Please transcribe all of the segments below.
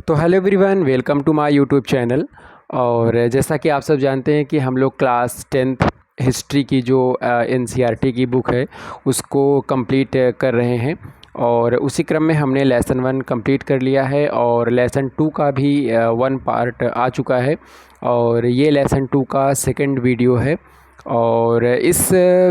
तो hello everyone, welcome to my YouTube channel. और जैसा कि आप सब जानते हैं कि हम लोग क्लास 10th हिस्ट्री की जो एनसीईआरटी की बुक है उसको कंप्लीट कर रहे हैं। और उसी क्रम में हमने लेसन 1 कंप्लीट कर लिया है और लेसन 2 का भी 1 पार्ट आ चुका है और ये लेसन 2 का सेकंड वीडियो है। और इस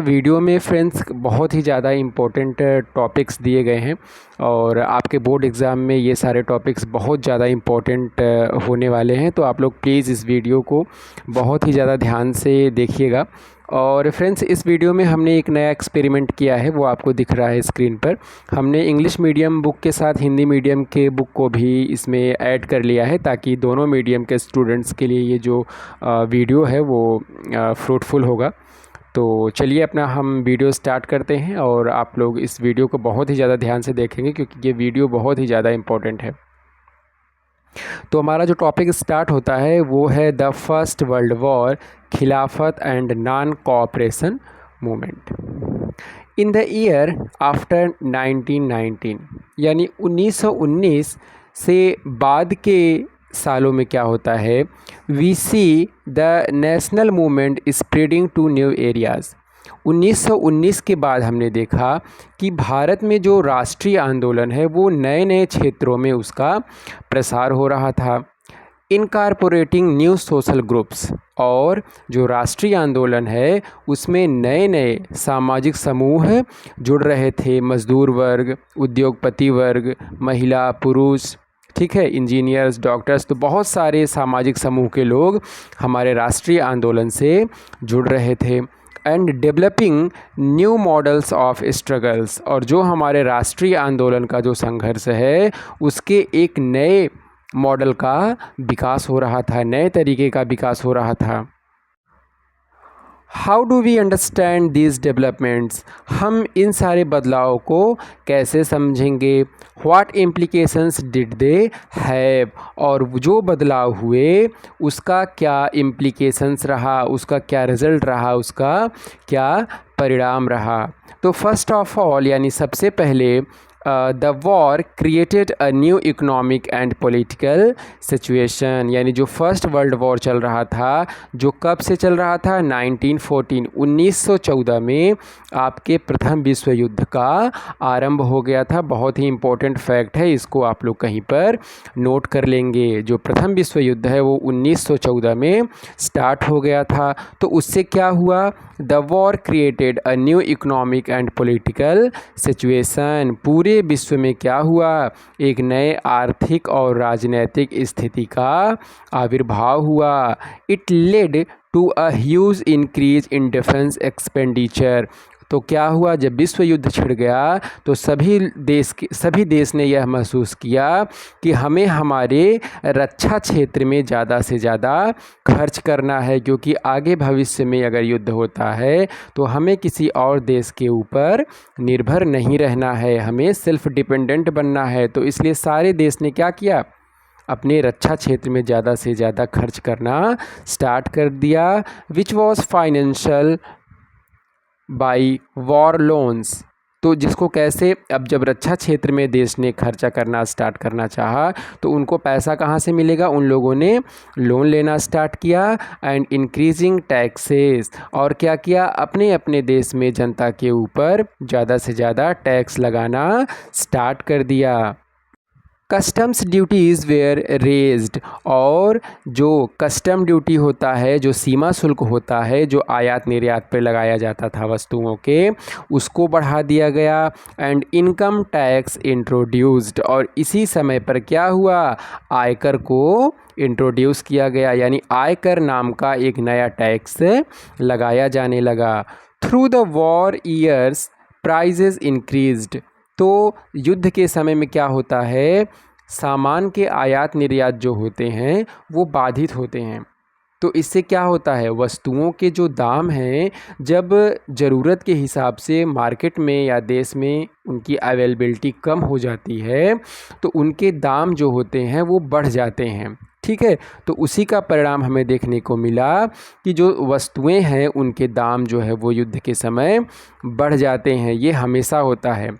वीडियो में फ्रेंड्स बहुत ही ज़्यादा इम्पोर्टेंट टॉपिक्स दिए गए हैं और आपके बोर्ड एग्ज़ाम में ये सारे टॉपिक्स बहुत ज़्यादा इम्पोर्टेंट होने वाले हैं। तो आप लोग प्लीज़ इस वीडियो को बहुत ही ज़्यादा ध्यान से देखिएगा। और फ्रेंड्स, इस वीडियो में हमने एक नया एक्सपेरिमेंट किया है, वो आपको दिख रहा है स्क्रीन पर। हमने इंग्लिश मीडियम बुक के साथ हिंदी मीडियम के बुक को भी इसमें ऐड कर लिया है ताकि दोनों मीडियम के स्टूडेंट्स के लिए ये जो वीडियो है वो फ्रूटफुल होगा। तो चलिए अपना हम वीडियो स्टार्ट करते हैं और आप लोग इस वीडियो को बहुत ही ज़्यादा ध्यान से देखेंगे क्योंकि ये वीडियो बहुत ही ज़्यादा इम्पोर्टेंट है। तो हमारा जो टॉपिक स्टार्ट होता है वो है द फर्स्ट वर्ल्ड वॉर, खिलाफत and non cooperation movement in the year after 1919। यानी 1919 से बाद के सालों में क्या होता है, we see the national movement spreading to new areas. 1919 के बाद हमने देखा कि भारत में जो राष्ट्रीय आंदोलन है वो नए नए क्षेत्रों में उसका प्रसार हो रहा था, इनकॉर्पोरेटिंग न्यू सोशल ग्रुप्स। और जो राष्ट्रीय आंदोलन है उसमें नए नए सामाजिक समूह जुड़ रहे थे, मजदूर वर्ग, उद्योगपति वर्ग, महिला, पुरुष, ठीक है, इंजीनियर्स, डॉक्टर्स। तो बहुत सारे सामाजिक समूह के लोग हमारे राष्ट्रीय आंदोलन से जुड़ रहे थे। And developing new models of struggles. और जो हमारे राष्ट्रीय आंदोलन का जो संघर्ष है उसके एक नए मॉडल का विकास हो रहा था, नए तरीके का विकास हो रहा था। How do we understand these developments. हम इन सारे बदलावों को कैसे समझेंगे। What implications did they have. और जो बदलाव हुए उसका क्या इम्प्लीकेशंस रहा, उसका क्या रिज़ल्ट रहा, उसका क्या परिणाम रहा। तो फर्स्ट ऑफ ऑल, यानी सबसे पहले, the war created a new economic and political situation. यानी जो फर्स्ट वर्ल्ड वॉर चल रहा था, जो कब से चल रहा था, 1914 1914 में आपके प्रथम विश्व युद्ध का आरंभ हो गया था। बहुत ही इम्पोर्टेंट फैक्ट है, इसको आप लोग कहीं पर नोट कर लेंगे। जो प्रथम विश्व युद्ध है वो 1914 में स्टार्ट हो गया था। तो उससे क्या हुआ, the war created a new economic and political situation. पूरे विश्व में क्या हुआ, एक नए आर्थिक और राजनीतिक स्थिति का आविर्भाव हुआ। It led to a huge increase in defence expenditure. तो क्या हुआ, जब विश्व युद्ध छिड़ गया तो सभी देश ने यह महसूस किया कि हमें हमारे रक्षा क्षेत्र में ज़्यादा से ज़्यादा खर्च करना है, क्योंकि आगे भविष्य में अगर युद्ध होता है तो हमें किसी और देश के ऊपर निर्भर नहीं रहना है, हमें सेल्फ डिपेंडेंट बनना है। तो इसलिए सारे देश ने क्या किया, अपने रक्षा क्षेत्र में ज़्यादा से ज़्यादा खर्च करना स्टार्ट कर दिया, which was financial by war loans. तो जिसको कैसे, अब जब रक्षा क्षेत्र में देश ने खर्चा करना स्टार्ट करना चाहा तो उनको पैसा कहाँ से मिलेगा, उन लोगों ने लोन लेना स्टार्ट किया। And increasing taxes. और क्या किया, अपने अपने देश में जनता के ऊपर ज़्यादा से ज़्यादा टैक्स लगाना स्टार्ट कर दिया। Customs duties were raised. और जो कस्टम ड्यूटी होता है, जो सीमा शुल्क होता है, जो आयात निर्यात पर लगाया जाता था वस्तुओं के, उसको बढ़ा दिया गया। And income tax introduced. और इसी समय पर क्या हुआ, आयकर को इंट्रोड्यूस किया गया, यानी आयकर नाम का एक नया टैक्स लगाया जाने लगा। Through the war years prices increased. तो युद्ध के समय में क्या होता है, सामान के आयात निर्यात जो होते हैं वो बाधित होते हैं। तो इससे क्या होता है, वस्तुओं के जो दाम हैं, जब ज़रूरत के हिसाब से मार्केट में या देश में उनकी अवेलेबिलिटी कम हो जाती है तो उनके दाम जो होते हैं वो बढ़ जाते हैं, ठीक है। तो उसी का परिणाम हमें देखने को मिला कि जो वस्तुएं हैं उनके दाम जो है वो युद्ध के समय बढ़ जाते हैं। ये हमेशा होता है।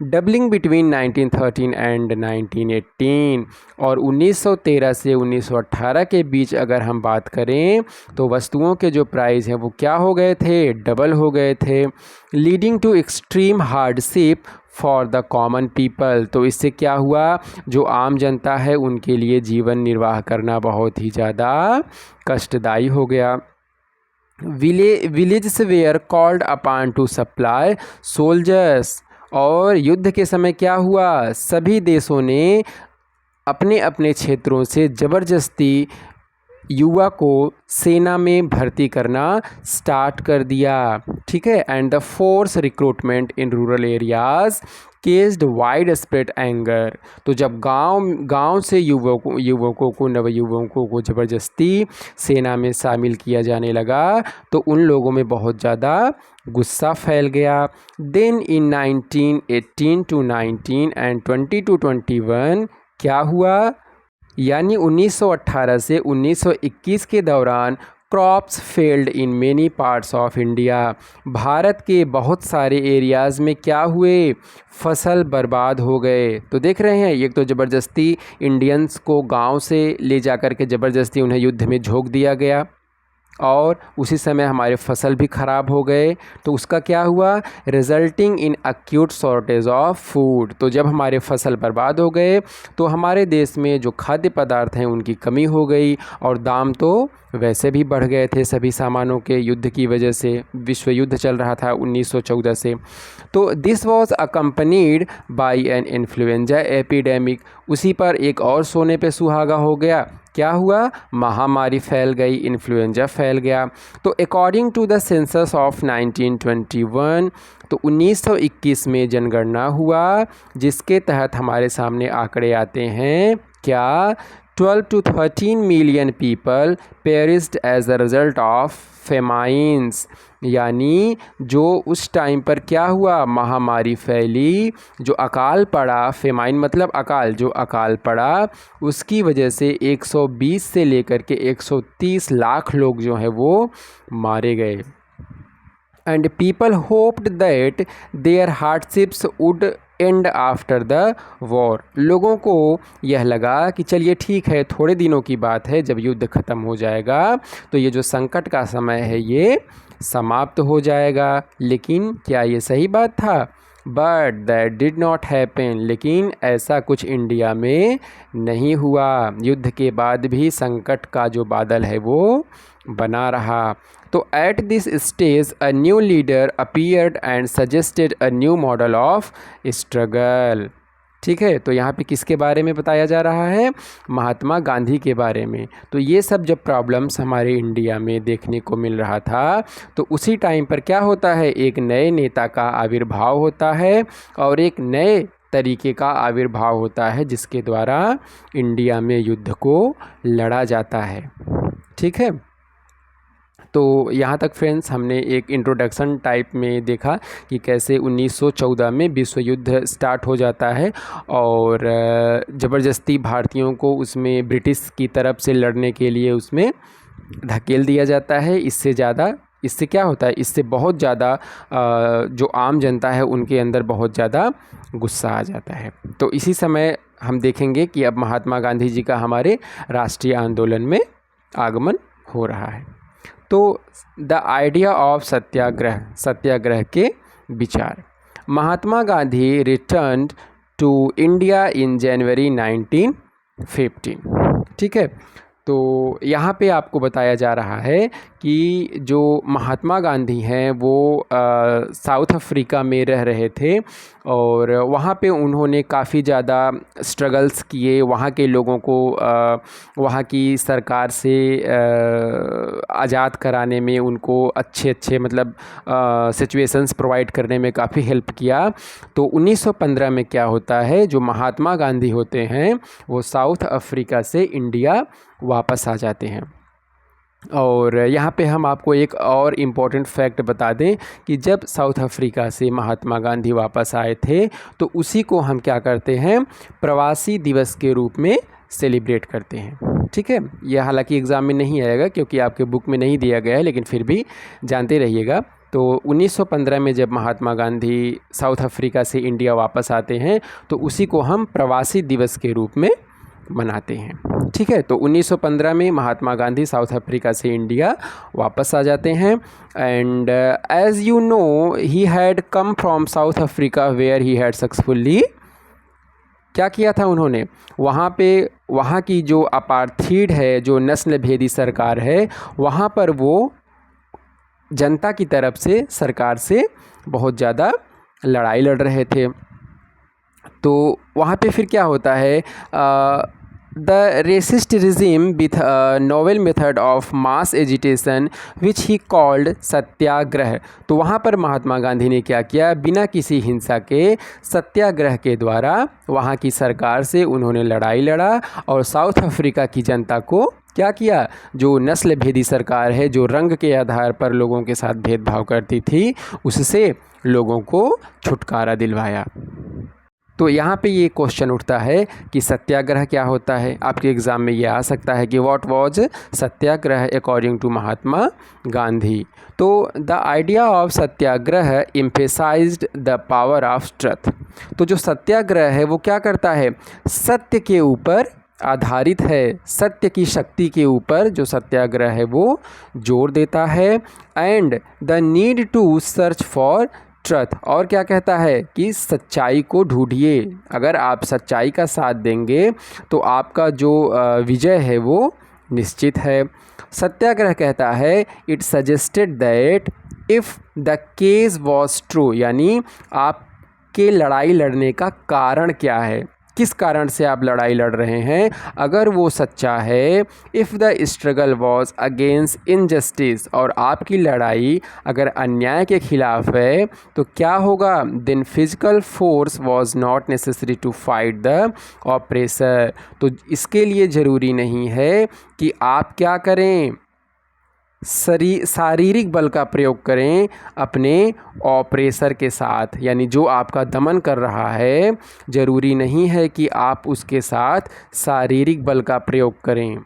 Doubling between 1913 and 1918। और 1913 से 1918 के बीच अगर हम बात करें तो वस्तुओं के जो प्राइस हैं वो क्या हो गए थे, डबल हो गए थे, leading to extreme hardship for the common people. तो इससे क्या हुआ, जो आम जनता है उनके लिए जीवन निर्वाह करना बहुत ही ज़्यादा कष्टदायी हो गया। Villages where called upon two supply soldiers. और युद्ध के समय क्या हुआ, सभी देशों ने अपने अपने क्षेत्रों से ज़बरदस्ती युवा को सेना में भर्ती करना स्टार्ट कर दिया। ठीक है। And the force recruitment in rural areas केस्ड wide spread anger. तो जब गांव से युवकों को नवयुवकों को ज़बरदस्ती सेना में शामिल किया जाने लगा तो उन लोगों में बहुत ज़्यादा गुस्सा फैल गया। Then in 1918 to 19 and 20 to 21 क्या हुआ, यानी 1918 से 1921 के दौरान crops failed in many parts of India. Bharat के बहुत सारे एरियाज़ में क्या हुए, फसल बर्बाद हो गए। तो देख रहे हैं, एक तो ज़बरदस्ती इंडियंस को गांव से ले जाकर के ज़बरदस्ती उन्हें युद्ध में झोंक दिया गया और उसी समय हमारे फसल भी ख़राब हो गए। तो उसका क्या हुआ, resulting in acute shortage of food. तो जब हमारे फसल बर्बाद हो गए तो हमारे देश में जो खाद्य पदार्थ हैं उनकी कमी हो गई और दाम तो वैसे भी बढ़ गए थे सभी सामानों के युद्ध की वजह से। विश्व युद्ध चल रहा था 1914 से। तो this was accompanied by an influenza epidemic. उसी पर एक और सोने पे सुहागा हो गया, क्या हुआ, महामारी फैल गई, इन्फ्लुएंजा फैल गया। तो according to the census of 1921, तो 1921 में जनगणना हुआ जिसके तहत हमारे सामने आंकड़े आते हैं, क्या 12 to 13 million people perished as a result of famines. यानी जो उस टाइम पर क्या हुआ, महामारी फैली, जो अकाल पड़ा, फेमाइन मतलब अकाल, जो अकाल पड़ा उसकी वजह से 120 से लेकर के 130 लाख लोग जो हैं वो मारे गए। And people hoped that their hardships would end after the war. लोगों को यह लगा कि चलिए ठीक है, थोड़े दिनों की बात है, जब युद्ध ख़त्म हो जाएगा तो ये जो संकट का समय है ये समाप्त हो जाएगा। लेकिन क्या ये सही बात था? But that did not happen. लेकिन ऐसा कुछ इंडिया में नहीं हुआ। युद्ध के बाद भी संकट का जो बादल है वो बना रहा। तो at this stage a new leader appeared and suggested a new model of struggle. ठीक है। तो यहाँ पे किसके बारे में बताया जा रहा है, महात्मा गांधी के बारे में। तो ये सब जब प्रॉब्लम्स हमारे इंडिया में देखने को मिल रहा था तो उसी टाइम पर क्या होता है, एक नए नेता का आविर्भाव होता है और एक नए तरीके का आविर्भाव होता है जिसके द्वारा इंडिया में युद्ध को लड़ा जाता है। ठीक है। तो यहाँ तक फ्रेंड्स हमने एक इंट्रोडक्शन टाइप में देखा कि कैसे 1914 में विश्व युद्ध स्टार्ट हो जाता है और ज़बरदस्ती भारतीयों को उसमें ब्रिटिश की तरफ से लड़ने के लिए उसमें धकेल दिया जाता है। इससे क्या होता है, इससे बहुत ज़्यादा जो आम जनता है उनके अंदर बहुत ज़्यादा गुस्सा आ जाता है। तो इसी समय हम देखेंगे कि अब महात्मा गांधी जी का हमारे राष्ट्रीय आंदोलन में आगमन हो रहा है। तो द आइडिया ऑफ सत्याग्रह के विचार। Mahatma Gandhi returned to India in January 1915। ठीक है। तो यहाँ पे आपको बताया जा रहा है कि जो महात्मा गांधी हैं वो साउथ अफ्रीका में रह रहे थे और वहाँ पे उन्होंने काफ़ी ज़्यादा स्ट्रगल्स किए। वहाँ के लोगों को वहाँ की सरकार से आज़ाद कराने में उनको अच्छे मतलब सिचुएशंस प्रोवाइड करने में काफ़ी हेल्प किया। तो 1915 में क्या होता है, जो महात्मा गांधी होते हैं वो साउथ अफ्रीका से इंडिया वापस आ जाते हैं। और यहाँ पे हम आपको एक और इम्पॉर्टेंट फैक्ट बता दें कि जब साउथ अफ्रीका से महात्मा गांधी वापस आए थे तो उसी को हम क्या करते हैं, प्रवासी दिवस के रूप में सेलिब्रेट करते हैं। ठीक है। यह हालांकि एग्ज़ाम में नहीं आएगा क्योंकि आपके बुक में नहीं दिया गया है, लेकिन फिर भी जानते रहिएगा तो 1915 में जब महात्मा गांधी साउथ अफ्रीका से इंडिया वापस आते हैं तो उसी को हम प्रवासी दिवस के रूप में मनाते हैं। ठीक है, तो 1915 में महात्मा गांधी साउथ अफ्रीका से इंडिया वापस आ जाते हैं and as you know he had come from South Africa where he had successfully क्या किया था उन्होंने, वहाँ की जो अपार्थीड है, जो नस्ल भेदी सरकार है, वहाँ पर वो जनता की तरफ से सरकार से बहुत ज़्यादा लड़ाई लड़ रहे थे। तो वहाँ पे फिर क्या होता है, the resist regime with novel method of mass agitation which he called satyagraha. तो वहाँ पर महात्मा गांधी ने क्या किया, बिना किसी हिंसा के सत्याग्रह के द्वारा वहाँ की सरकार से उन्होंने लड़ाई लड़ा और साउथ अफ्रीका की जनता को क्या किया, जो नस्ल भेदी सरकार है, जो रंग के आधार पर लोगों के साथ भेदभाव करती थी, उससे लोगों को छुटकारा दिलवाया। तो यहाँ पे ये क्वेश्चन उठता है कि सत्याग्रह क्या होता है। आपके एग्ज़ाम में ये आ सकता है कि what was satyagraha according to Mahatma Gandhi. तो the idea of satyagraha emphasized the power of truth. तो जो सत्याग्रह है वो क्या करता है, सत्य के ऊपर आधारित है, सत्य की शक्ति के ऊपर जो सत्याग्रह है वो जोर देता है। And the need to search for truth, और क्या कहता है कि सच्चाई को ढूंढिए। अगर आप सच्चाई का साथ देंगे तो आपका जो विजय है वो निश्चित है। सत्याग्रह कहता है it suggested that if the case was true, यानी आपके लड़ाई लड़ने का कारण क्या है, किस कारण से आप लड़ाई लड़ रहे हैं, अगर वो सच्चा है। If the struggle was against injustice, और आपकी लड़ाई अगर अन्याय के खिलाफ है तो क्या होगा, then physical force was not necessary to fight the oppressor. तो इसके लिए ज़रूरी नहीं है कि आप क्या करें, शारीरिक बल का प्रयोग करें अपने ऑपरेसर के साथ, यानी जो आपका दमन कर रहा है, ज़रूरी नहीं है कि आप उसके साथ शारीरिक बल का प्रयोग करें।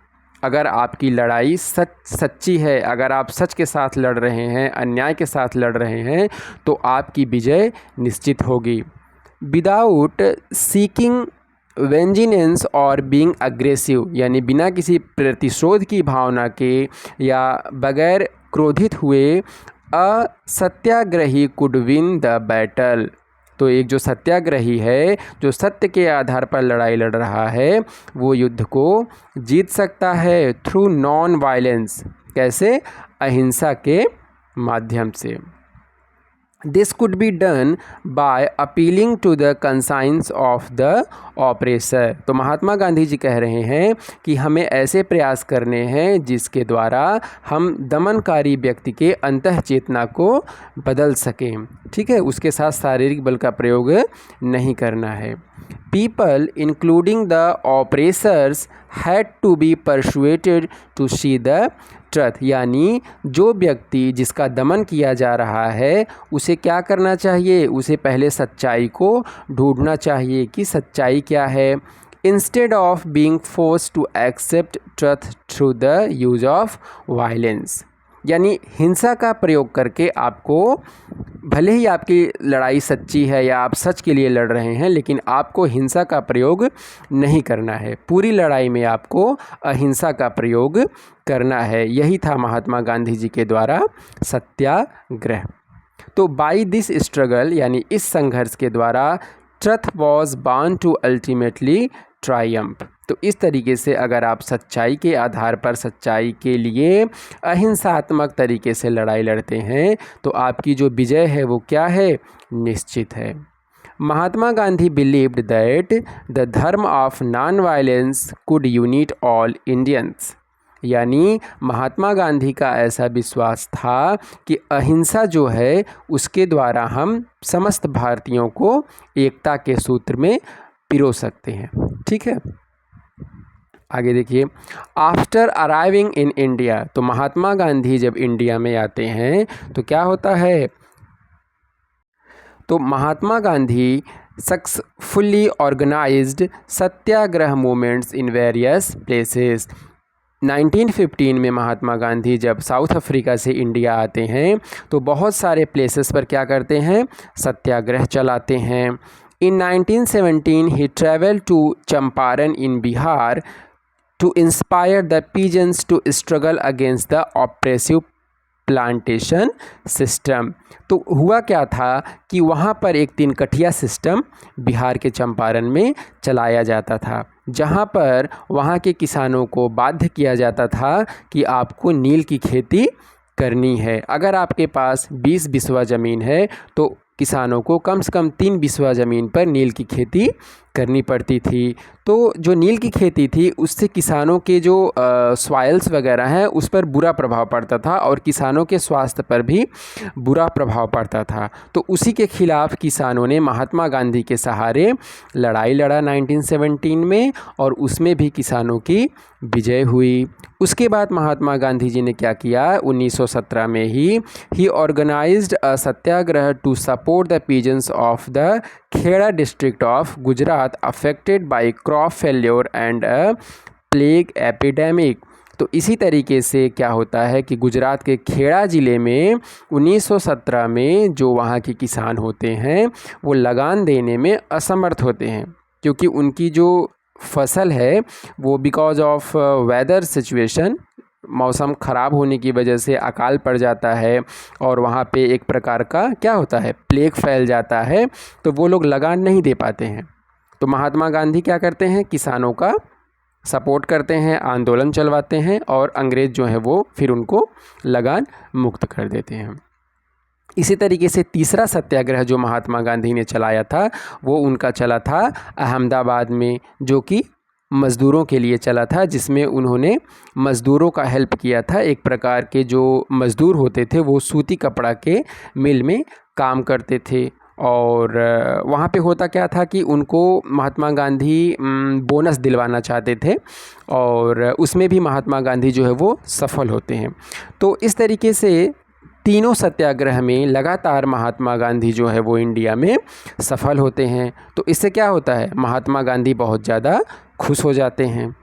अगर आपकी लड़ाई सच्ची है, अगर आप सच के साथ लड़ रहे हैं, अन्याय के साथ लड़ रहे हैं, तो आपकी विजय निश्चित होगी। विदाउट सीकिंग वेंजिनेंस और बीइंग अग्रेसिव, यानी बिना किसी प्रतिशोध की भावना के या बगैर क्रोधित हुए, अ सत्याग्रही कुड विन द बैटल। तो एक जो सत्याग्रही है, जो सत्य के आधार पर लड़ाई लड़ रहा है, वो युद्ध को जीत सकता है थ्रू नॉन वायलेंस। कैसे, अहिंसा के माध्यम से। This could be done by appealing to the conscience of the oppressor। तो महात्मा गांधी जी कह रहे हैं कि हमें ऐसे प्रयास करने हैं जिसके द्वारा हम दमनकारी व्यक्ति के अंतः चेतना को बदल सकें। ठीक है, उसके साथ शारीरिक बल का प्रयोग नहीं करना है। People including the oppressors had to be persuaded to see the truth, यानी जो व्यक्ति जिसका दमन किया जा रहा है उसे क्या करना चाहिए, उसे पहले सच्चाई को ढूंढना चाहिए कि सच्चाई क्या है। Instead of being forced to accept truth through the use of violence, यानी हिंसा का प्रयोग करके आपको, भले ही आपकी लड़ाई सच्ची है या आप सच के लिए लड़ रहे हैं, लेकिन आपको हिंसा का प्रयोग नहीं करना है। पूरी लड़ाई में आपको अहिंसा का प्रयोग करना है। यही था महात्मा गांधी जी के द्वारा सत्याग्रह। तो बाय दिस स्ट्रगल, यानी इस संघर्ष के द्वारा, truth was bound to ultimately triumph. तो इस तरीके से अगर आप सच्चाई के आधार पर, सच्चाई के लिए अहिंसात्मक तरीके से लड़ाई लड़ते हैं तो आपकी जो विजय है वो क्या है, निश्चित है। Mahatma Gandhi believed that the धर्म of non violence could unit all Indians, यानी महात्मा गांधी का ऐसा विश्वास था कि अहिंसा जो है उसके द्वारा हम समस्त भारतीयों को एकता के सूत्र में पिरो सकते हैं। ठीक है, आगे देखिए। आफ्टर अराइविंग इन इंडिया, तो महात्मा गांधी जब इंडिया में आते हैं तो क्या होता है, तो Mahatma Gandhi successfully organized satyagraha movements in various places. 1915 में महात्मा गांधी जब साउथ अफ्रीका से इंडिया आते हैं तो बहुत सारे प्लेसेस पर क्या करते हैं, सत्याग्रह चलाते हैं। In 1917 he travel to Champaran in Bihar to inspire the peasants to struggle against the oppressive plantation system. तो हुआ क्या था कि वहाँ पर एक तिनकठिया सिस्टम बिहार के चंपारण में चलाया जाता था, जहाँ पर वहाँ के किसानों को बाध्य किया जाता था कि आपको नील की खेती करनी है। अगर आपके पास 20 बिस्वा ज़मीन है तो किसानों को कम से कम 3 बिस्वा ज़मीन पर नील की खेती करनी पड़ती थी। तो जो नील की खेती थी उससे किसानों के जो सॉइल्स वगैरह हैं उस पर बुरा प्रभाव पड़ता था और किसानों के स्वास्थ्य पर भी बुरा प्रभाव पड़ता था। तो उसी के खिलाफ़ किसानों ने महात्मा गांधी के सहारे लड़ाई लड़ा 1917 में और उसमें भी किसानों की विजय हुई। उसके बाद महात्मा गांधी जी ने क्या किया, 1917 में ही organized a satyagraha to support the peasants of the Kheda district of Gujarat affected by crop failure and a plague epidemic. तो इसी तरीके से क्या होता है कि गुजरात के खेड़ा ज़िले में 1917 में जो वहाँ के किसान होते हैं वो लगान देने में असमर्थ होते हैं, क्योंकि उनकी जो फसल है वो बिकॉज ऑफ वेदर सिचुएशन, मौसम ख़राब होने की वजह से अकाल पड़ जाता है और वहाँ पे एक प्रकार का क्या होता है, प्लेग फैल जाता है, तो वो लोग लगान नहीं दे पाते हैं। तो महात्मा गांधी क्या करते हैं, किसानों का सपोर्ट करते हैं, आंदोलन चलवाते हैं और अंग्रेज़ जो है वो फिर उनको लगान मुक्त कर देते हैं। इसी तरीके से तीसरा सत्याग्रह जो महात्मा गांधी ने चलाया था वो उनका चला था अहमदाबाद में, जो कि मज़दूरों के लिए चला था, जिसमें उन्होंने मज़दूरों का हेल्प किया था। एक प्रकार के जो मज़दूर होते थे वो सूती कपड़ा के मिल में काम करते थे और वहाँ पे होता क्या था कि उनको महात्मा गांधी बोनस दिलवाना चाहते थे और उसमें भी महात्मा गांधी जो है वो सफल होते हैं। तो इस तरीके से तीनों सत्याग्रह में लगातार महात्मा गांधी जो है वो इंडिया में सफल होते हैं। तो इससे क्या होता है, महात्मा गांधी बहुत ज़्यादा खुश हो जाते हैं।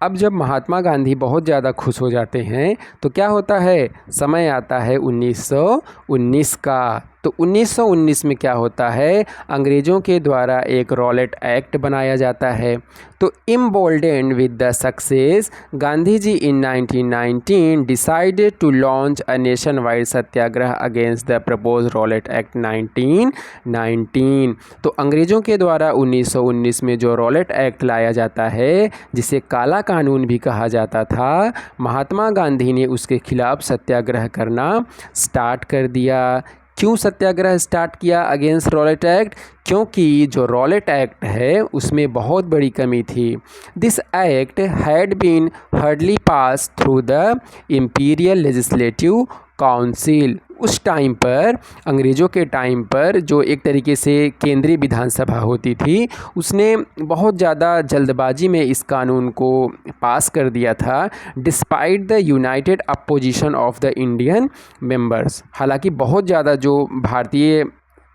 अब जब महात्मा गांधी बहुत ज़्यादा खुश हो जाते हैं तो क्या होता है, समय आता है 1919 का। तो 1919 में क्या होता है, अंग्रेज़ों के द्वारा एक रॉलेट एक्ट बनाया जाता है। तो emboldened with the success, Gandhi ji in 1919 decided to launch a nation wide satyagraha against the propose Rowlatt Act 1919। तो अंग्रेज़ों के द्वारा 1919 में जो रॉलेट एक्ट लाया जाता है, जिसे काला कानून भी कहा जाता था, महात्मा गांधी ने उसके खिलाफ सत्याग्रह करना स्टार्ट कर दिया। क्यों सत्याग्रह स्टार्ट किया अगेंस्ट रॉलेट एक्ट? क्योंकि जो रॉलेट एक्ट है उसमें बहुत बड़ी कमी थी। This act had been hurriedly passed through the imperial legislative council. उस टाइम पर, अंग्रेज़ों के टाइम पर, जो एक तरीके से केंद्रीय विधानसभा होती थी, उसने बहुत ज़्यादा जल्दबाजी में इस कानून को पास कर दिया था, despite the United opposition of the Indian members. हालांकि बहुत ज़्यादा जो भारतीय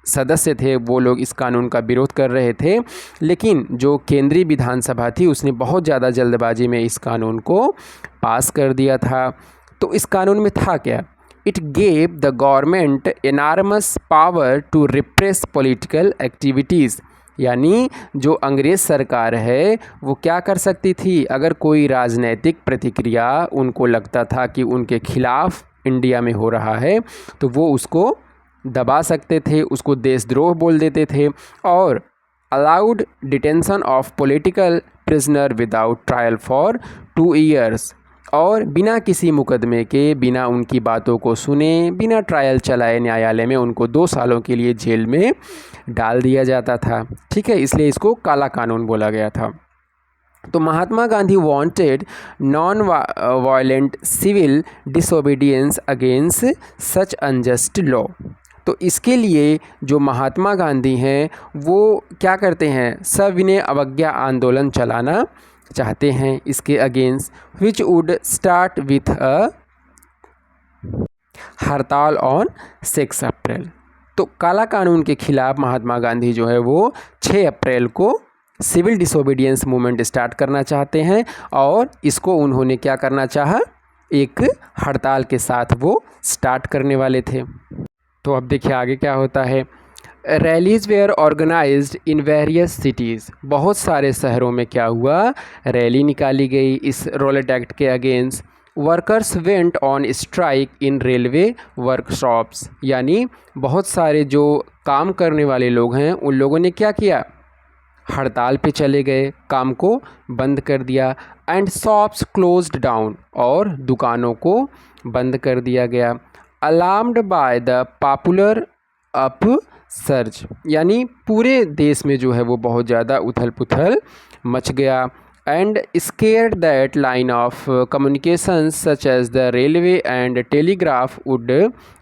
सदस्य थे वो लोग इस कानून का विरोध कर रहे थे, लेकिन जो केंद्रीय विधानसभा थी उसने बहुत ज़्यादा जल्दबाजी में इस कानून को पास कर दिया था। तो इस कानून में था क्या? It gave the government enormous power to repress political activities। यानी जो अंग्रेज़ सरकार है वो क्या कर सकती थी, अगर कोई राजनैतिक प्रतिक्रिया उनको लगता था कि उनके खिलाफ इंडिया में हो रहा है तो वो उसको दबा सकते थे, उसको देशद्रोह बोल देते थे और allowed detention of political prisoner without trial for 2 years। और बिना किसी मुकदमे के, बिना उनकी बातों को सुने, बिना ट्रायल चलाए न्यायालय में उनको 2 सालों के लिए जेल में डाल दिया जाता था। ठीक है, इसलिए इसको काला कानून बोला गया था। तो Mahatma Gandhi wanted non violent civil disobedience against such unjust law. तो इसके लिए जो महात्मा गांधी हैं वो क्या करते हैं, सविनय अवज्ञा आंदोलन चलाना चाहते हैं इसके against, which would start with a हड़ताल ऑन 6 अप्रैल। तो काला कानून के खिलाफ महात्मा गांधी जो है वो 6 अप्रैल को सिविल डिसोबीडियंस मूवमेंट स्टार्ट करना चाहते हैं और इसको उन्होंने क्या करना चाहा, एक हड़ताल के साथ वो स्टार्ट करने वाले थे। तो अब देखिए आगे क्या होता है। Rallies were organised in various cities, बहुत सारे शहरों में क्या हुआ, रैली निकाली गई इस रॉलेट एक्ट के against. Workers went on strike in railway workshops, यानी बहुत सारे जो काम करने वाले लोग हैं उन लोगों ने क्या किया, हड़ताल पे चले गए, काम को बंद कर दिया। एंड शॉप्स क्लोज्ड डाउन, और दुकानों को बंद कर दिया गया। Alarmed by the popular upsurge, यानी पूरे देश में जो है वो बहुत ज़्यादा उथल पुथल मच गया। And scared that line of communications such as the railway and telegraph would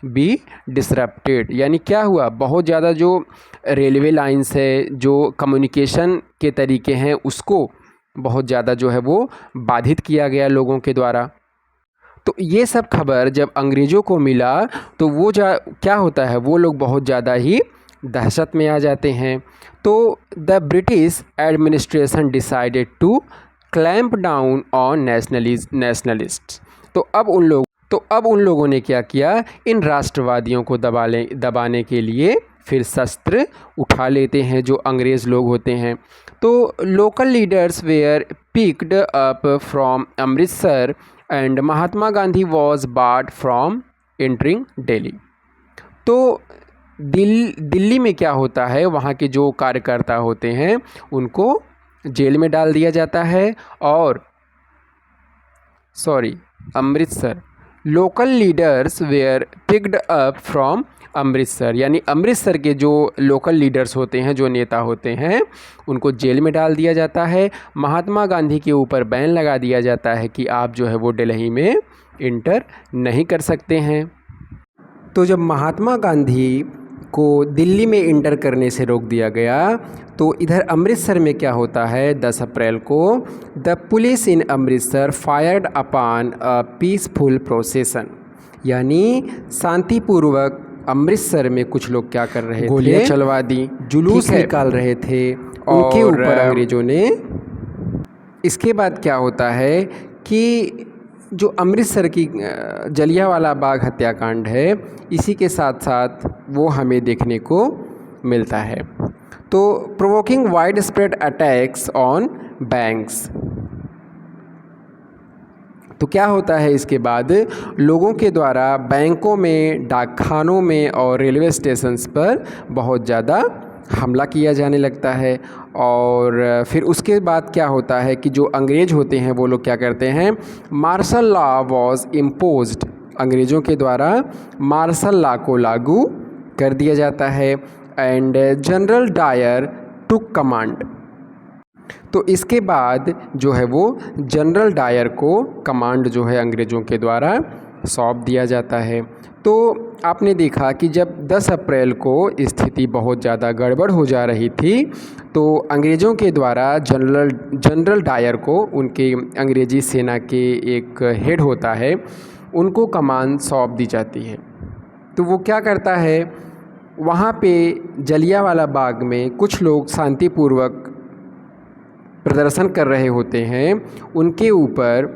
be disrupted, यानी क्या हुआ, बहुत ज़्यादा जो रेलवे लाइंस है, जो कम्युनिकेशन के तरीके हैं, उसको बहुत ज़्यादा जो है वो बाधित किया गया लोगों के द्वारा। तो ये सब खबर जब अंग्रेज़ों को मिला तो वो क्या होता है, वो लोग बहुत ज़्यादा ही दहशत में आ जाते हैं। तो the British administration decided to clamp down on nationalist. तो अब उन लोगों ने क्या किया, इन राष्ट्रवादियों को दबाने के लिए फिर शस्त्र उठा लेते हैं जो अंग्रेज़ लोग होते हैं। तो local leaders were picked up from Amritsar and Mahatma Gandhi was barred from entering Delhi. तो दिल्ली में क्या होता है, वहाँ के जो कार्यकर्ता होते हैं उनको जेल में डाल दिया जाता है। और Amritsar, local leaders were picked up from Amritsar, यानी अमृतसर के जो लोकल लीडर्स होते हैं, जो नेता होते हैं, उनको जेल में डाल दिया जाता है। महात्मा गांधी के ऊपर बैन लगा दिया जाता है कि आप जो है वो दिल्ली में इंटर नहीं कर सकते हैं। तो जब महात्मा गांधी को दिल्ली में इंटर करने से रोक दिया गया तो इधर अमृतसर में क्या होता है, 10 अप्रैल को the police in Amritsar fired upon a peaceful प्रोसेसन, यानी शांतिपूर्वक अमृतसर में कुछ लोग क्या कर रहे थे, गोलियां चलवा दी, जुलूस निकाल रहे थे उनके ऊपर अंग्रेज़ों ने। इसके बाद क्या होता है कि जो अमृतसर की जलियांवाला बाग हत्याकांड है, इसी के साथ साथ वो हमें देखने को मिलता है। तो provoking wide spread attacks on banks, तो क्या होता है इसके बाद, लोगों के द्वारा बैंकों में, डाकखानों में और रेलवे स्टेशंस पर बहुत ज़्यादा हमला किया जाने लगता है। और फिर उसके बाद क्या होता है कि जो अंग्रेज़ होते हैं वो लोग क्या करते हैं, मार्शल लॉ वॉज इम्पोज्ड, अंग्रेज़ों के द्वारा मार्शल लॉ को लागू कर दिया जाता है। And General Dyer took command, तो इसके बाद जो है वो जनरल डायर को कमांड जो है अंग्रेज़ों के द्वारा सौंप दिया जाता है। तो आपने देखा कि जब 10 अप्रैल को स्थिति बहुत ज़्यादा गड़बड़ हो जा रही थी तो अंग्रेज़ों के द्वारा जनरल डायर को, उनके अंग्रेज़ी सेना के एक हेड होता है, उनको कमान सौंप दी जाती है। तो वो क्या करता है, वहाँ पे जलियांवाला बाग में कुछ लोग शांतिपूर्वक प्रदर्शन कर रहे होते हैं, उनके ऊपर,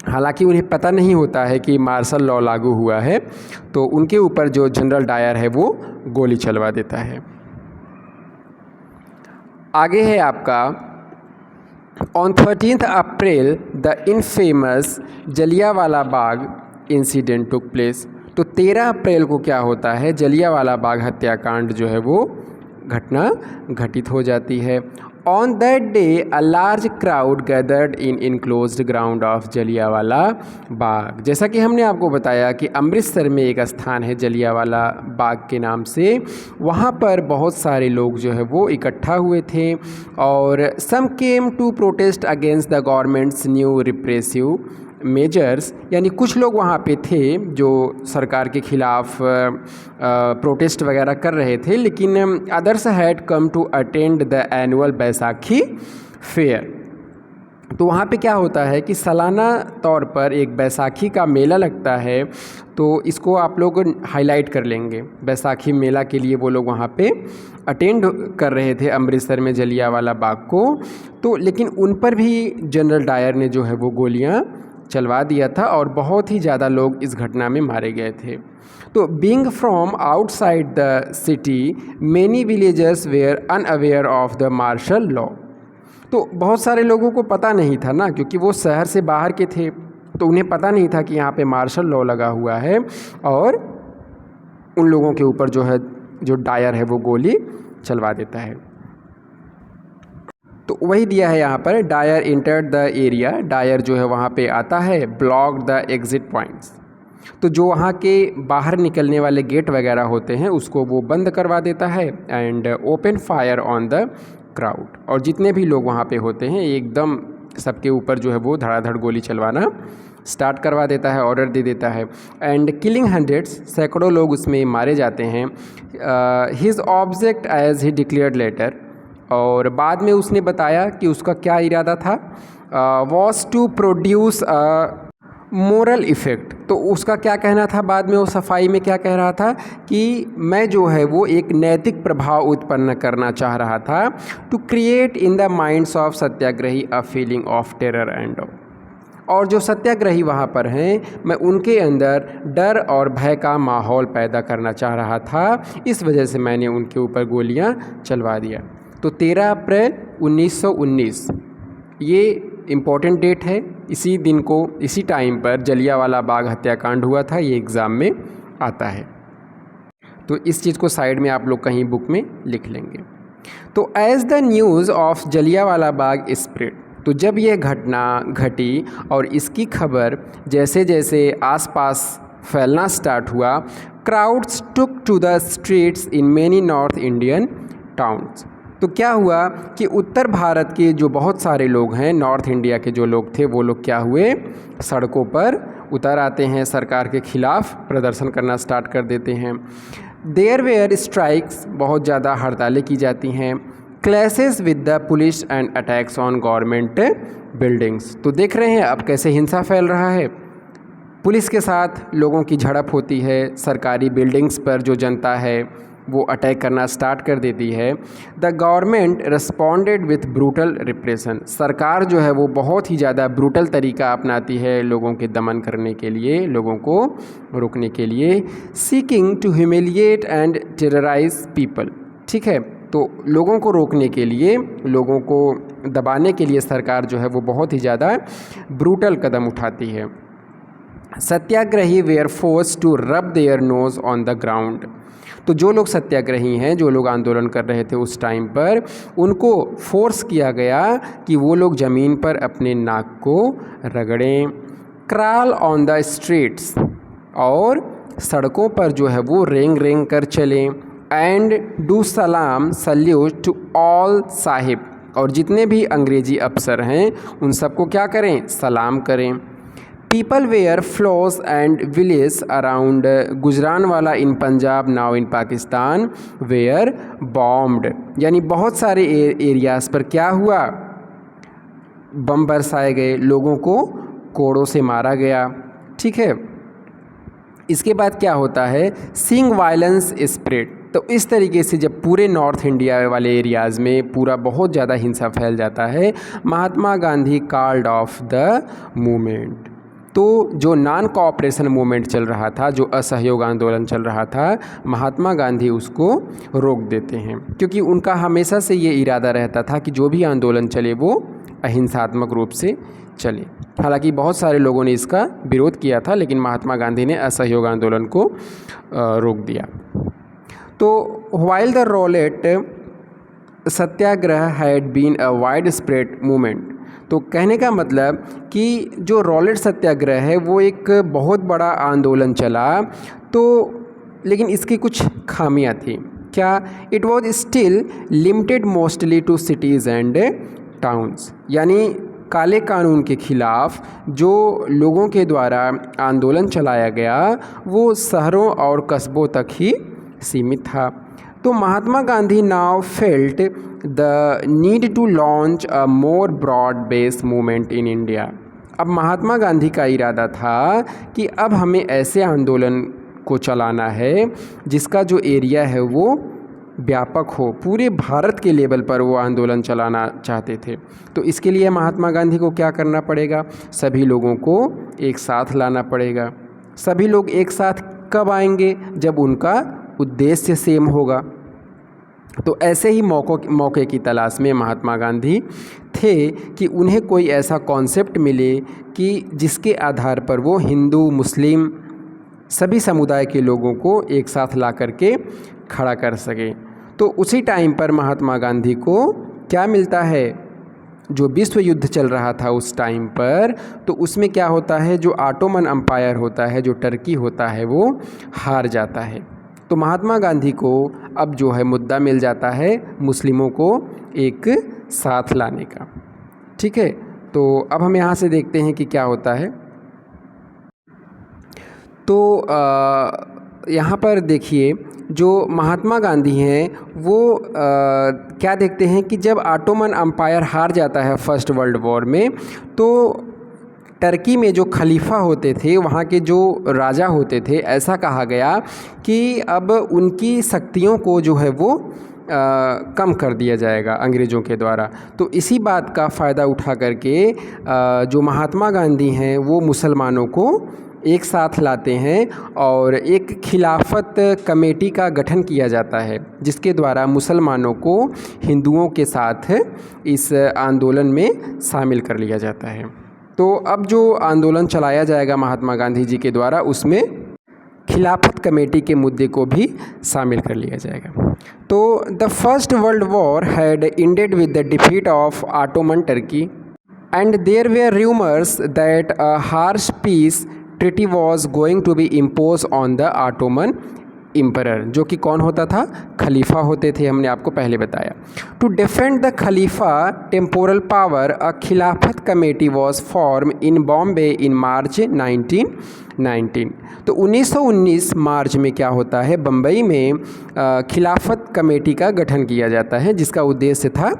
हालांकि उन्हें पता नहीं होता है कि मार्शल लॉ लागू हुआ है, तो उनके ऊपर जो जनरल डायर है वो गोली चलवा देता है। आगे है आपका on 13 April the infamous Jallianwala Bagh incident took place. तो 13 अप्रैल को क्या होता है, जलियांवाला बाग हत्याकांड जो है वो घटना घटित हो जाती है। On that day a large crowd gathered in enclosed ground of Jallianwala Bagh. जैसा कि हमने आपको बताया कि अमृतसर में एक स्थान है जलियांवाला बाग के नाम से, वहाँ पर बहुत सारे लोग जो है वो इकट्ठा हुए थे। और some came to protest against the government's new repressive measures, यानी कुछ लोग वहाँ पे थे जो सरकार के ख़िलाफ़ प्रोटेस्ट वगैरह कर रहे थे, लेकिन others had come to attend the annual Baisakhi fair, तो वहाँ पे क्या होता है कि सालाना तौर पर एक बैसाखी का मेला लगता है, तो इसको आप लोग हाईलाइट कर लेंगे। बैसाखी मेला के लिए वो लोग वहाँ पे अटेंड कर रहे थे अमृतसर में जलियांवाला बाग को, तो लेकिन उन पर भी जनरल डायर ने जो है वो गोलियाँ चलवा दिया था और बहुत ही ज़्यादा लोग इस घटना में मारे गए थे। तो being from outside the city many villagers were unaware of the martial law. तो बहुत सारे लोगों को पता नहीं था ना, क्योंकि वो शहर से बाहर के थे, तो उन्हें पता नहीं था कि यहाँ पे मार्शल लॉ लगा हुआ है और उन लोगों के ऊपर जो है जो डायर है वो गोली चलवा देता है। तो वही दिया है यहाँ पर, Dyer entered the area. Dyer जो है वहाँ पे आता है, ब्लॉक द एग्जिट पॉइंट्स। तो जो वहाँ के बाहर निकलने वाले गेट वगैरह होते हैं उसको वो बंद करवा देता है and open fire on the crowd. और जितने भी लोग वहाँ पे होते हैं एकदम सबके ऊपर जो है वो धड़ाधड़ गोली चलवाना स्टार्ट करवा देता है, ऑर्डर दे देता है। एंड किलिंग हंड्रेड्स, सैकड़ों लोग उसमें मारे जाते हैं। His object as he declared later, और बाद में उसने बताया कि उसका क्या इरादा था, was to produce moral effect. तो उसका क्या कहना था बाद में, वो सफाई में क्या कह रहा था कि मैं जो है वो एक नैतिक प्रभाव उत्पन्न करना चाह रहा था, to create in the minds of satyagrahi a feeling of terror and और जो सत्याग्रही वहाँ पर हैं मैं उनके अंदर डर और भय का माहौल पैदा करना चाह रहा था, इस वजह से मैंने उनके ऊपर गोलियाँ चलवा दिया। तो 13 अप्रैल 1919 ये इम्पॉर्टेंट डेट है। इसी दिन को इसी टाइम पर जलियांवाला बाग हत्याकांड हुआ था, ये एग्ज़ाम में आता है। तो इस चीज़ को साइड में आप लोग कहीं बुक में लिख लेंगे। तो as the news of Jallianwala Bagh spread, तो जब ये घटना घटी और इसकी खबर जैसे जैसे आसपास फैलना स्टार्ट हुआ, crowds took to the streets in many north Indian towns. तो क्या हुआ कि उत्तर भारत के जो बहुत सारे लोग हैं, नॉर्थ इंडिया के जो लोग थे, वो लोग क्या हुए, सड़कों पर उतर आते हैं, सरकार के खिलाफ प्रदर्शन करना स्टार्ट कर देते हैं। देयर वेयर स्ट्राइक्स, बहुत ज़्यादा हड़तालें की जाती हैं। Clashes with the police and attacks on government buildings, तो देख रहे हैं अब कैसे हिंसा फैल रहा है। पुलिस के साथ लोगों की झड़प होती है, सरकारी बिल्डिंग्स पर जो जनता है वो अटैक करना स्टार्ट कर देती है। The government responded with brutal repression, सरकार जो है वो बहुत ही ज़्यादा ब्रूटल तरीका अपनाती है लोगों के दमन करने के लिए, लोगों को रोकने के लिए। Seeking to humiliate and terrorise people, ठीक है, तो लोगों को रोकने के लिए, लोगों को दबाने के लिए सरकार जो है वो बहुत ही ज़्यादा ब्रूटल कदम उठाती है। Satyagrahi were forced to rub their nose on the ground, तो जो लोग सत्याग्रही हैं, जो लोग आंदोलन कर रहे थे उस टाइम पर, उनको फोर्स किया गया कि वो लोग ज़मीन पर अपने नाक को रगड़ें। क्रॉल ऑन द स्ट्रीट्स, और सड़कों पर जो है वो रेंग रेंग कर चलें। एंड डू सलाम सल्यूट टू ऑल साहिब, और जितने भी अंग्रेज़ी अफसर हैं उन सबको क्या करें, सलाम करें। People were flogged and village around Gujranwala in Punjab now in Pakistan were bombed, यानी बहुत सारे एरियाज़ पर क्या हुआ, बम बरसाए गए, लोगों को कोड़ों से मारा गया, ठीक है। इसके बाद क्या होता है, सीइंग वायलेंस स्प्रेड, तो इस तरीके से जब पूरे नॉर्थ इंडिया वाले एरियाज़ में पूरा बहुत ज़्यादा हिंसा फैल जाता है, Mahatma Gandhi called off the movement, तो जो नॉन कोऑपरेशन मूवमेंट चल रहा था, जो असहयोग आंदोलन चल रहा था, महात्मा गांधी उसको रोक देते हैं, क्योंकि उनका हमेशा से ये इरादा रहता था कि जो भी आंदोलन चले वो अहिंसात्मक रूप से चले। हालांकि बहुत सारे लोगों ने इसका विरोध किया था, लेकिन महात्मा गांधी ने असहयोग आंदोलन को रोक दिया। तो while the Rowlatt Satyagraha had been a wide spread movement, तो कहने का मतलब कि जो रॉलेट सत्याग्रह है वो एक बहुत बड़ा आंदोलन चला, तो लेकिन इसकी कुछ खामियां थी। क्या, it was still limited mostly to cities and towns, यानी काले कानून के खिलाफ जो लोगों के द्वारा आंदोलन चलाया गया वो शहरों और कस्बों तक ही सीमित था। तो Mahatma Gandhi now felt the need to launch a more broad based movement in India. अब महात्मा गांधी का इरादा था कि अब हमें ऐसे आंदोलन को चलाना है जिसका जो एरिया है वो व्यापक हो, पूरे भारत के लेवल पर वो आंदोलन चलाना चाहते थे। तो इसके लिए महात्मा गांधी को क्या करना पड़ेगा, सभी लोगों को एक साथ लाना पड़ेगा। सभी लोग एक साथ कब आएंगे, जब उनका उद्देश्य सेम होगा। तो ऐसे ही मौके की तलाश में महात्मा गांधी थे कि उन्हें कोई ऐसा कॉन्सेप्ट मिले कि जिसके आधार पर वो हिंदू मुस्लिम सभी समुदाय के लोगों को एक साथ ला करके खड़ा कर सके। तो उसी टाइम पर महात्मा गांधी को क्या मिलता है, जो विश्व युद्ध चल रहा था उस टाइम पर, तो उसमें क्या होता है, जो ऑटोमन एम्पायर होता है, जो टर्की होता है, वो हार जाता है। तो महात्मा गांधी को अब जो है मुद्दा मिल जाता है मुस्लिमों को एक साथ लाने का। ठीक है, तो अब हम यहाँ से देखते हैं कि क्या होता है। तो यहाँ पर देखिए, जो महात्मा गांधी हैं वो क्या देखते हैं कि जब ऑटोमन एम्पायर हार जाता है फर्स्ट वर्ल्ड वॉर में, तो टर्की में जो खलीफा होते थे, वहाँ के जो राजा होते थे, ऐसा कहा गया कि अब उनकी शक्तियों को जो है वो कम कर दिया जाएगा अंग्रेज़ों के द्वारा। तो इसी बात का फ़ायदा उठा करके जो महात्मा गांधी हैं वो मुसलमानों को एक साथ लाते हैं और एक खिलाफत कमेटी का गठन किया जाता है, जिसके द्वारा मुसलमानों को हिंदुओं के साथ इस आंदोलन में शामिल कर लिया जाता है। तो अब जो आंदोलन चलाया जाएगा महात्मा गांधी जी के द्वारा, उसमें खिलाफत कमेटी के मुद्दे को भी शामिल कर लिया जाएगा। तो the First World War had ended with the defeat of Ottoman Turkey and there were rumours that a harsh peace treaty was going to be impose on the Ottoman emperor, जो कि कौन होता था, खलीफा होते थे, हमने आपको पहले बताया। टू डिफेंड द खलीफा temporal power a Khilafat committee was form in Bombay in March 1919। तो 1919 मार्च में क्या होता है, बम्बई में खिलाफत कमेटी का गठन किया जाता है, जिसका उद्देश्य था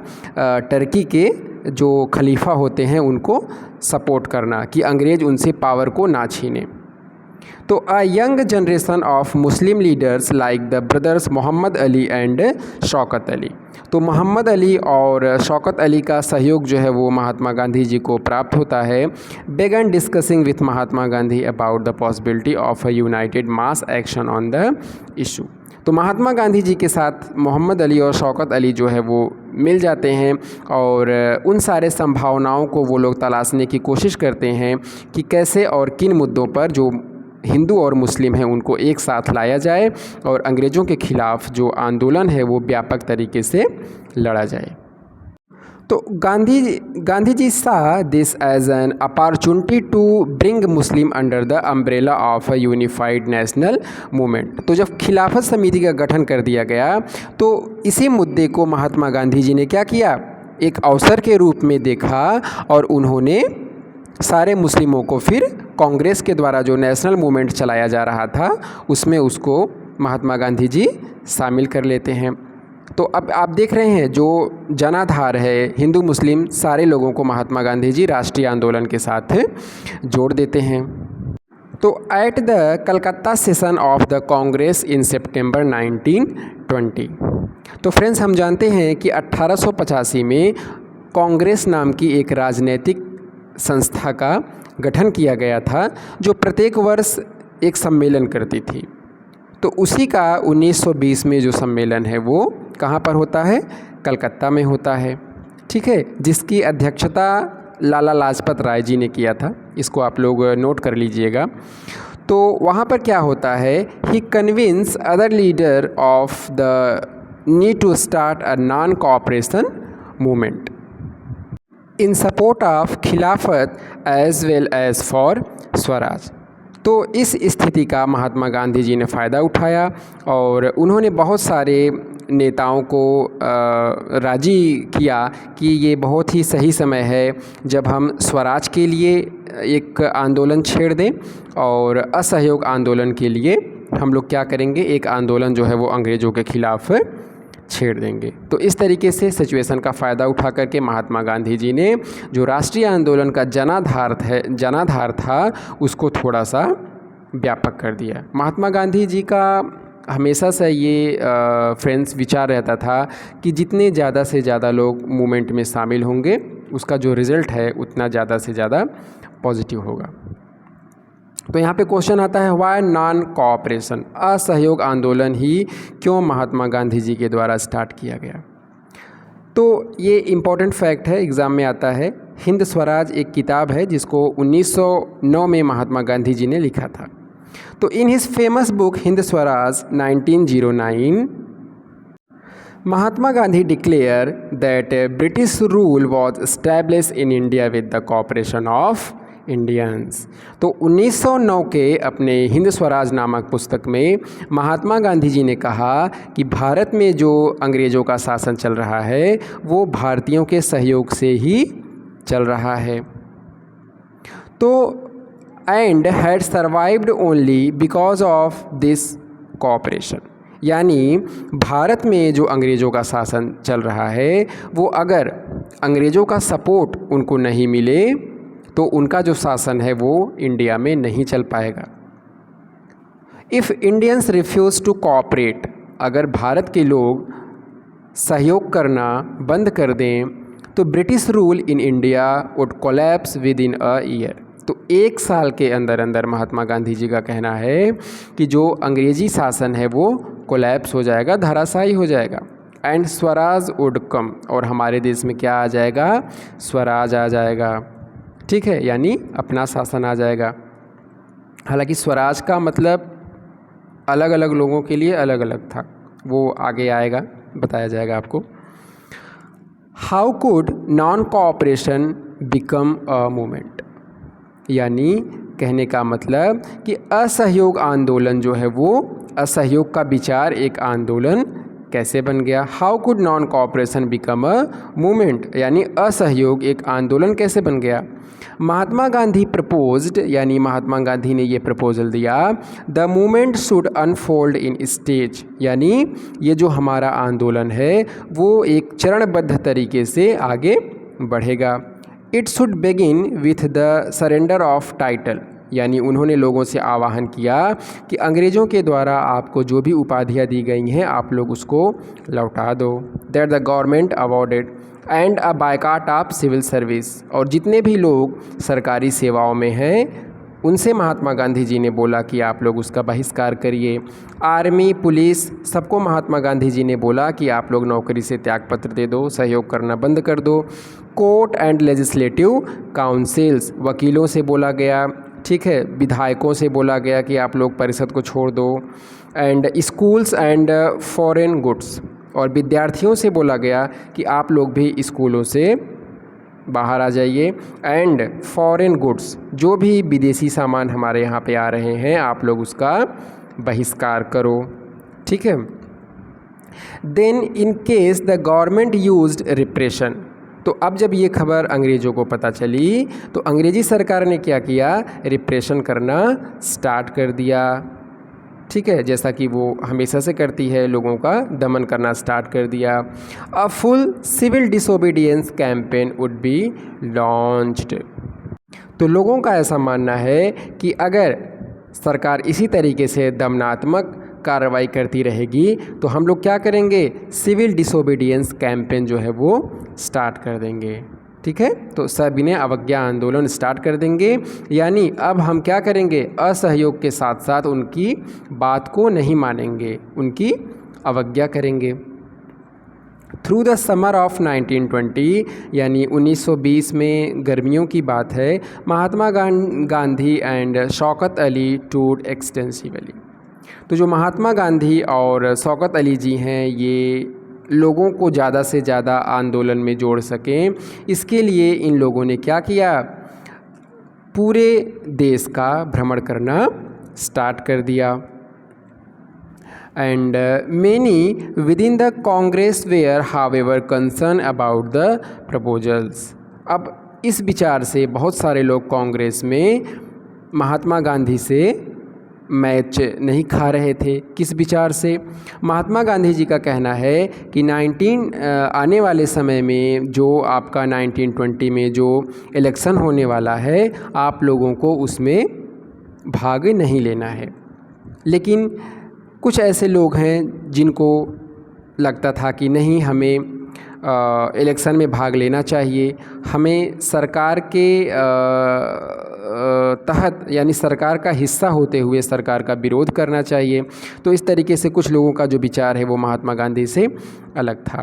टर्की के जो खलीफा होते हैं उनको सपोर्ट करना कि अंग्रेज़ उनसे पावर को ना छीने। तो a young generation of Muslim leaders like the brothers Mohammad Ali and Shaukat Ali, तो मोहम्मद अली और शौकत अली का सहयोग जो है वो महात्मा गांधी जी को प्राप्त होता है। बेगन discussing with Mahatma Gandhi about the possibility of a United mass action on the issue. तो महात्मा गांधी जी के साथ मोहम्मद अली और शौकत अली जो है वो मिल जाते हैं और उन सारे संभावनाओं को वो लोग तलाशने की कोशिश करते हैं कि कैसे और किन मुद्दों पर जो हिंदू और मुस्लिम हैं उनको एक साथ लाया जाए और अंग्रेज़ों के ख़िलाफ़ जो आंदोलन है वो व्यापक तरीके से लड़ा जाए। तो Gandhi ji saw this as an opportunity to bring Muslim under the umbrella of a unified national movement। तो जब खिलाफत समिति का गठन कर दिया गया तो इसी मुद्दे को महात्मा गांधी जी ने क्या किया, एक अवसर के रूप में देखा और उन्होंने सारे मुस्लिमों को फिर कांग्रेस के द्वारा जो नेशनल मूवमेंट चलाया जा रहा था उसमें उसको महात्मा गांधी जी शामिल कर लेते हैं। तो अब आप देख रहे हैं जो जनाधार है हिंदू मुस्लिम सारे लोगों को महात्मा गांधी जी राष्ट्रीय आंदोलन के साथ जोड़ देते हैं। तो at the Calcutta session of the Congress in September 1920, तो फ्रेंड्स हम जानते हैं कि 1885 में कांग्रेस नाम की एक राजनीतिक संस्था का गठन किया गया था जो प्रत्येक वर्ष एक सम्मेलन करती थी। तो उसी का 1920 में जो सम्मेलन है वो कहाँ पर होता है, कलकत्ता में होता है। ठीक है, जिसकी अध्यक्षता लाला लाजपत राय जी ने किया था, इसको आप लोग नोट कर लीजिएगा। तो वहाँ पर क्या होता है, he convince other leader of the need to start a non cooperation movement in support of Khilafat as well as for swaraj. तो इस स्थिति का महात्मा गांधी जी ने फ़ायदा उठाया और उन्होंने बहुत सारे नेताओं को राजी किया कि ये बहुत ही सही समय है जब हम स्वराज के लिए एक आंदोलन छेड़ दें और असहयोग आंदोलन के लिए हम लोग क्या करेंगे, एक आंदोलन जो है वो अंग्रेज़ों के ख़िलाफ़ छेड़ देंगे। तो इस तरीके से सिचुएशन का फ़ायदा उठा करके महात्मा गांधी जी ने जो राष्ट्रीय आंदोलन का जनाधार था उसको थोड़ा सा व्यापक कर दिया। महात्मा गांधी जी का हमेशा से ये फ्रेंड्स विचार रहता था कि जितने ज़्यादा से ज़्यादा लोग मूवमेंट में शामिल होंगे उसका जो रिज़ल्ट है उतना ज़्यादा से ज़्यादा पॉजिटिव होगा। तो यहाँ पे क्वेश्चन आता है वाई नॉन कोऑपरेशन, असहयोग आंदोलन ही क्यों महात्मा गांधी जी के द्वारा स्टार्ट किया गया। तो ये इम्पॉर्टेंट फैक्ट है, एग्ज़ाम में आता है। हिंद स्वराज एक किताब है जिसको 1909 में महात्मा गांधी जी ने लिखा था। तो in his famous book Hind Swaraj 1909 Mahatma Gandhi declare that British rule was establish in India with the cooperation of Indians. तो 1909 के अपने हिंद स्वराज नामक पुस्तक में महात्मा गांधी जी ने कहा कि भारत में जो अंग्रेज़ों का शासन चल रहा है वो भारतीयों के सहयोग से ही चल रहा है। तो and had survived only because of this cooperation, यानी भारत में जो अंग्रेज़ों का शासन चल रहा है वो अगर अंग्रेज़ों का सपोर्ट उनको नहीं मिले तो उनका जो शासन है वो इंडिया में नहीं चल पाएगा। If Indians refuse to cooperate, अगर भारत के लोग सहयोग करना बंद कर दें तो British rule in India would collapse with in a year. तो एक साल के अंदर अंदर महात्मा गांधी जी का कहना है कि जो अंग्रेज़ी शासन है वो कोलैप्स हो जाएगा, धराशायी हो जाएगा। एंड स्वराज वुड कम, और हमारे देश में क्या आ जाएगा, स्वराज आ जाएगा। ठीक है, यानी अपना शासन आ जाएगा। हालांकि स्वराज का मतलब अलग अलग लोगों के लिए अलग अलग था, वो आगे आएगा, बताया जाएगा आपको। How could non cooperation become a movement, यानी कहने का मतलब कि असहयोग आंदोलन जो है वो, असहयोग का विचार एक आंदोलन कैसे बन गया। How could non cooperation become a movement, यानी असहयोग एक आंदोलन कैसे बन गया। महात्मा गांधी प्रपोज्ड, यानी महात्मा गांधी ने ये प्रपोजल दिया, the movement should unfold in stage, यानी ये जो हमारा आंदोलन है वो एक चरणबद्ध तरीके से आगे बढ़ेगा। It should begin with the surrender of title, यानी उन्होंने लोगों से आह्वान किया कि अंग्रेज़ों के द्वारा आपको जो भी उपाधियाँ दी गई हैं आप लोग उसको लौटा दो। That the government awarded and a boycott of civil service, और जितने भी लोग सरकारी सेवाओं में हैं उनसे महात्मा गांधी जी ने बोला कि आप लोग उसका बहिष्कार करिए। आर्मी, पुलिस, सबको महात्मा गांधी जी ने बोला कि आप लोग नौकरी से त्यागपत्र दे दो, सहयोग करना बंद कर दो। कोर्ट एंड लेजिस्लेटिव काउंसिल्स, वकीलों से बोला गया, ठीक है, विधायकों से बोला गया कि आप लोग परिषद को छोड़ दो। And schools and foreign goods, और विद्यार्थियों से बोला गया कि आप लोग भी स्कूलों से बाहर आ जाइए। एंड फॉरेन गुड्स, जो भी विदेशी सामान हमारे यहाँ पे आ रहे हैं आप लोग उसका बहिष्कार करो, ठीक है। Then in case the government used repression, तो अब जब ये खबर अंग्रेज़ों को पता चली तो अंग्रेज़ी सरकार ने क्या किया, रिप्रेशन करना स्टार्ट कर दिया, ठीक है, जैसा कि वो हमेशा से करती है, लोगों का दमन करना स्टार्ट कर दिया। A full civil disobedience campaign would be launched. तो लोगों का ऐसा मानना है कि अगर सरकार इसी तरीके से दमनात्मक कार्रवाई करती रहेगी तो हम लोग क्या करेंगे, सिविल डिसोबीडियंस कैंपेन जो है वो स्टार्ट कर देंगे, ठीक है। तो सविनय अवज्ञा आंदोलन स्टार्ट कर देंगे, यानी अब हम क्या करेंगे, असहयोग के साथ साथ उनकी बात को नहीं मानेंगे, उनकी अवज्ञा करेंगे। थ्रू द समर ऑफ 1920, यानी 1920 में गर्मियों की बात है, महात्मा गांधी एंड शौकत अली टूर्ड एक्सटेंसिवली। तो जो महात्मा गांधी और शौकत अली जी हैं ये लोगों को ज़्यादा से ज़्यादा आंदोलन में जोड़ सकें, इसके लिए इन लोगों ने क्या किया, पूरे देश का भ्रमण करना स्टार्ट कर दिया। And many within the Congress were however concern about the proposals. अब इस विचार से बहुत सारे लोग कांग्रेस में महात्मा गांधी से मैच नहीं खा रहे थे। किस विचार से? महात्मा गांधी जी का कहना है कि आने वाले समय में जो आपका 1920 में जो इलेक्शन होने वाला है, आप लोगों को उसमें भाग नहीं लेना है। लेकिन कुछ ऐसे लोग हैं जिनको लगता था कि नहीं, हमें इलेक्शन में भाग लेना चाहिए, हमें सरकार के तहत यानी सरकार का हिस्सा होते हुए सरकार का विरोध करना चाहिए। तो इस तरीके से कुछ लोगों का जो विचार है वो महात्मा गांधी से अलग था।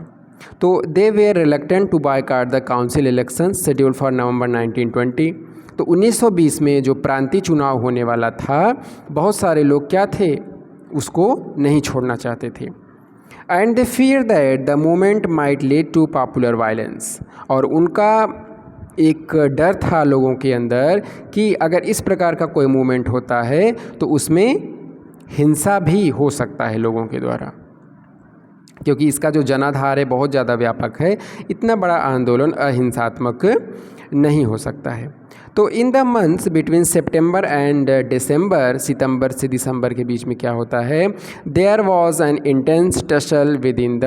तो they were reluctant to boycott the council election schedule for November 1920। तो 1920 में जो प्रांतीय चुनाव होने वाला था, बहुत सारे लोग क्या थे, उसको नहीं छोड़ना चाहते थे। And they fear that the movement might lead to popular violence. और उनका एक डर था लोगों के अंदर कि अगर इस प्रकार का कोई मूवमेंट होता है तो उसमें हिंसा भी हो सकता है लोगों के द्वारा, क्योंकि इसका जो जनाधार है बहुत ज़्यादा व्यापक है। इतना बड़ा आंदोलन अहिंसात्मक नहीं हो सकता है। तो in the months between September and December, सितंबर से दिसंबर के बीच में क्या होता है, there was an intense tussle within the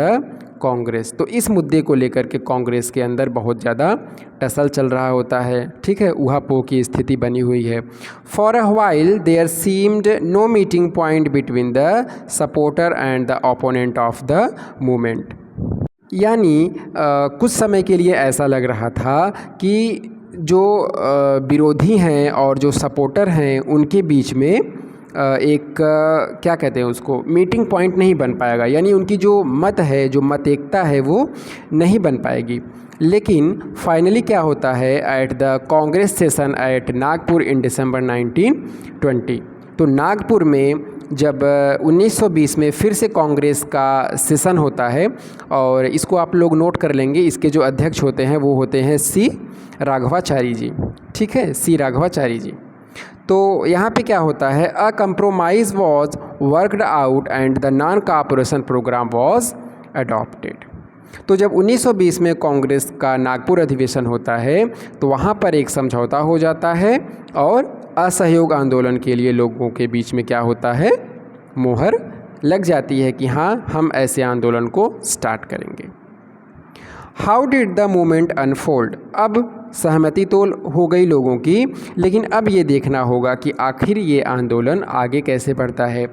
Congress. तो इस मुद्दे को लेकर के कांग्रेस के अंदर बहुत ज़्यादा टसल चल रहा होता है, ठीक है, ऊहापोह की स्थिति बनी हुई है। For a while there seemed no meeting point between the supporter and the opponent of the movement. यानी कुछ समय के लिए ऐसा लग रहा था कि जो विरोधी हैं और जो सपोर्टर हैं उनके बीच में एक क्या कहते हैं उसको, मीटिंग पॉइंट नहीं बन पाएगा, यानी उनकी जो मत है, जो मत एकता है वो नहीं बन पाएगी। लेकिन फाइनली क्या होता है, at the Congress session at Nagpur in December 1920। तो नागपुर में जब 1920 में फिर से कांग्रेस का सेशन होता है, और इसको आप लोग नोट कर लेंगे, इसके जो अध्यक्ष होते हैं वो होते हैं सी राघवाचारी जी, ठीक है, सी राघवाचारी जी। तो यहाँ पे क्या होता है, a compromise was worked out and the non cooperation programme was adopted. तो जब 1920 में कांग्रेस का नागपुर अधिवेशन होता है तो वहाँ पर एक समझौता हो जाता है और असहयोग आंदोलन के लिए लोगों के बीच में क्या होता है, मोहर लग जाती है कि हाँ, हम ऐसे आंदोलन को स्टार्ट करेंगे। How did the movement unfold. अब सहमति तो हो गई लोगों की, लेकिन अब ये देखना होगा कि आखिर ये आंदोलन आगे कैसे बढ़ता है।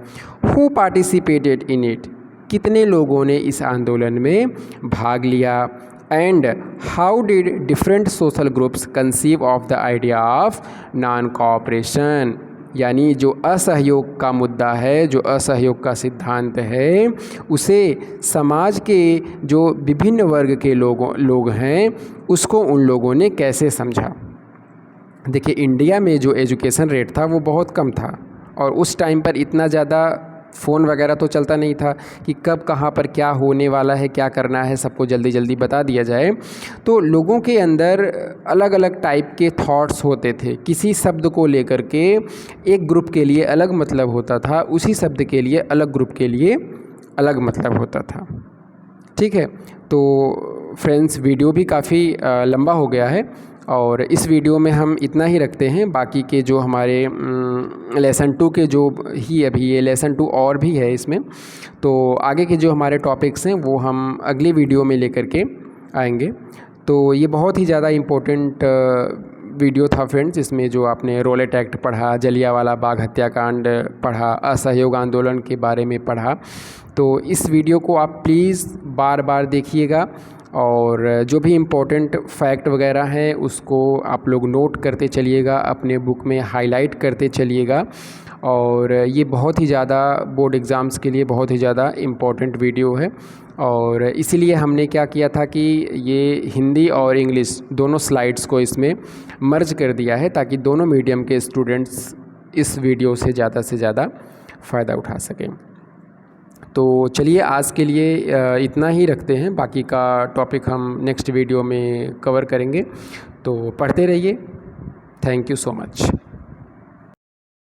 हु पार्टिसिपेटेड इन इट, कितने लोगों ने इस आंदोलन में भाग लिया। And how did different social groups conceive of the idea of non cooperation, यानी जो असहयोग का मुद्दा है, जो असहयोग का सिद्धांत है, उसे समाज के जो विभिन्न वर्ग के लोग हैं उसको उन लोगों ने कैसे समझा। देखिए, इंडिया में जो एजुकेशन रेट था वो बहुत कम था, और उस टाइम पर इतना ज़्यादा फ़ोन वगैरह तो चलता नहीं था कि कब कहाँ पर क्या होने वाला है, क्या करना है, सबको जल्दी जल्दी बता दिया जाए। तो लोगों के अंदर अलग अलग टाइप के थॉट्स होते थे। किसी शब्द को लेकर के एक ग्रुप के लिए अलग मतलब होता था, उसी शब्द के लिए अलग ग्रुप के लिए अलग मतलब होता था, ठीक है। तो फ्रेंड्स, वीडियो भी काफ़ी लंबा हो गया है, और इस वीडियो में हम इतना ही रखते हैं। बाकी के जो हमारे लेसन 2 के जो ही अभी ये लेसन 2 और भी है इसमें, तो आगे के जो हमारे टॉपिक्स हैं वो हम अगली वीडियो में लेकर के आएंगे। तो ये बहुत ही ज़्यादा इम्पोर्टेंट वीडियो था फ्रेंड्स। इसमें जो आपने रॉलेट एक्ट पढ़ा, जलियांवाला बाग हत्याकांड पढ़ा, असहयोग आंदोलन के बारे में पढ़ा, तो इस वीडियो को आप प्लीज़ बार बार देखिएगा, और जो भी इम्पोर्टेंट फैक्ट वगैरह हैं उसको आप लोग नोट करते चलिएगा, अपने बुक में हाईलाइट करते चलिएगा। और ये बहुत ही ज़्यादा बोर्ड एग्ज़ाम्स के लिए बहुत ही ज़्यादा इम्पोर्टेंट वीडियो है, और इसीलिए हमने क्या किया था कि ये हिंदी और इंग्लिश दोनों स्लाइड्स को इसमें मर्ज कर दिया है, ताकि दोनों मीडियम के स्टूडेंट्स इस वीडियो से ज़्यादा फ़ायदा उठा सकें। तो चलिए, आज के लिए इतना ही रखते हैं, बाकी का टॉपिक हम नेक्स्ट वीडियो में कवर करेंगे। तो पढ़ते रहिए। Thank you so much.